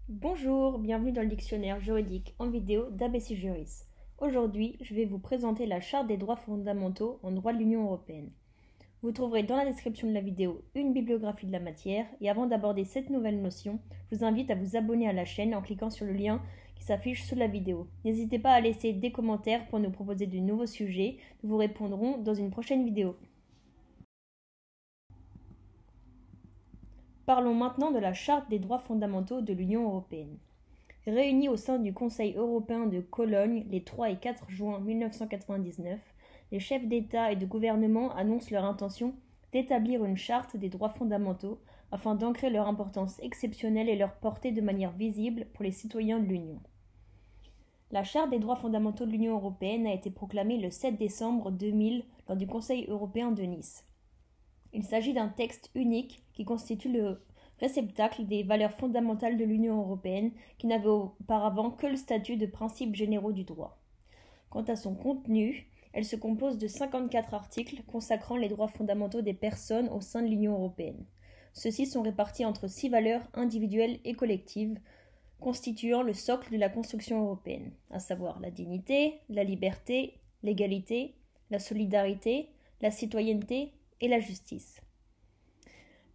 Bonjour, bienvenue dans le dictionnaire juridique en vidéo d'ABC Juris. Aujourd'hui, je vais vous présenter la Charte des droits fondamentaux en droit de l'Union européenne. Vous trouverez dans la description de la vidéo une bibliographie de la matière et avant d'aborder cette nouvelle notion, je vous invite à vous abonner à la chaîne en cliquant sur le lien qui s'affiche sous la vidéo. N'hésitez pas à laisser des commentaires pour nous proposer de nouveaux sujets, nous vous répondrons dans une prochaine vidéo. Parlons maintenant de la Charte des droits fondamentaux de l'Union européenne. Réunis au sein du Conseil européen de Cologne les 3 et 4 juin 1999, les chefs d'État et de gouvernement annoncent leur intention d'établir une charte des droits fondamentaux afin d'ancrer leur importance exceptionnelle et leur portée de manière visible pour les citoyens de l'Union. La Charte des droits fondamentaux de l'Union européenne a été proclamée le 7 décembre 2000 lors du Conseil européen de Nice. Il s'agit d'un texte unique qui constitue le réceptacle des valeurs fondamentales de l'Union européenne qui n'avait auparavant que le statut de principes généraux du droit. Quant à son contenu, elle se compose de 54 articles consacrant les droits fondamentaux des personnes au sein de l'Union européenne. Ceux-ci sont répartis entre 6 valeurs individuelles et collectives, constituant le socle de la construction européenne, à savoir la dignité, la liberté, l'égalité, la solidarité, la citoyenneté et la justice.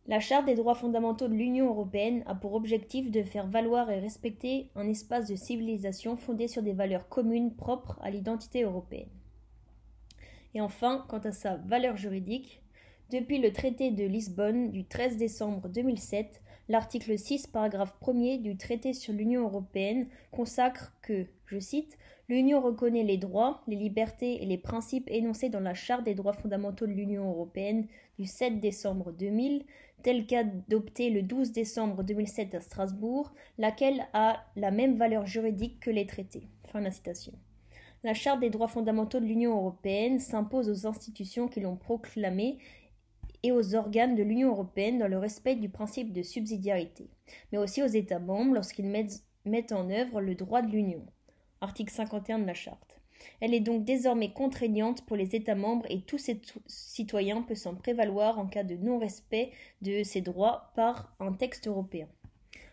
La Charte des droits fondamentaux de l'Union européenne a pour objectif de faire valoir et respecter un espace de civilisation fondé sur des valeurs communes propres à l'identité européenne. Et enfin, quant à sa valeur juridique, depuis le traité de Lisbonne du 13 décembre 2007, l'article 6, paragraphe 1er du traité sur l'Union européenne consacre que, je cite, « L'Union reconnaît les droits, les libertés et les principes énoncés dans la Charte des droits fondamentaux de l'Union européenne du 7 décembre 2000, telle qu'adoptée le 12 décembre 2007 à Strasbourg, laquelle a la même valeur juridique que les traités. » Fin de la citation. La Charte des droits fondamentaux de l'Union européenne s'impose aux institutions qui l'ont proclamée et aux organes de l'Union européenne dans le respect du principe de subsidiarité, mais aussi aux États membres lorsqu'ils mettent en œuvre le droit de l'Union. Article 51 de la Charte. Elle est donc désormais contraignante pour les États membres et tout citoyen peut s'en prévaloir en cas de non-respect de ces droits par un texte européen.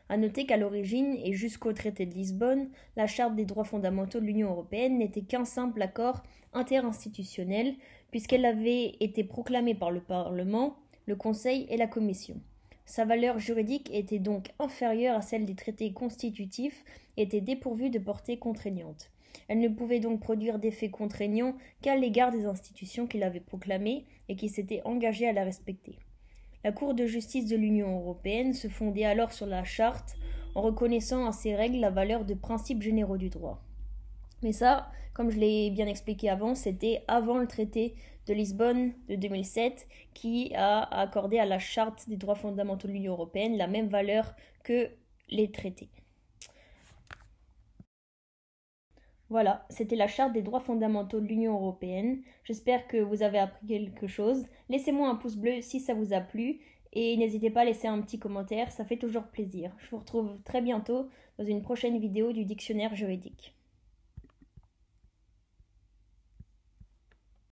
À noter qu'à l'origine et jusqu'au traité de Lisbonne, la Charte des droits fondamentaux de l'Union européenne n'était qu'un simple accord interinstitutionnel puisqu'elle avait été proclamée par le Parlement, le Conseil et la Commission. Sa valeur juridique était donc inférieure à celle des traités constitutifs et était dépourvue de portée contraignante. Elle ne pouvait donc produire d'effets contraignants qu'à l'égard des institutions qui l'avaient proclamée et qui s'étaient engagées à la respecter. La Cour de justice de l'Union européenne se fondait alors sur la Charte en reconnaissant à ces règles la valeur de principes généraux du droit. Mais ça, comme je l'ai bien expliqué avant, c'était avant le traité de Lisbonne de 2007 qui a accordé à la Charte des droits fondamentaux de l'Union européenne la même valeur que les traités. Voilà, c'était la Charte des droits fondamentaux de l'Union européenne. J'espère que vous avez appris quelque chose. Laissez-moi un pouce bleu si ça vous a plu et n'hésitez pas à laisser un petit commentaire, ça fait toujours plaisir. Je vous retrouve très bientôt dans une prochaine vidéo du dictionnaire juridique.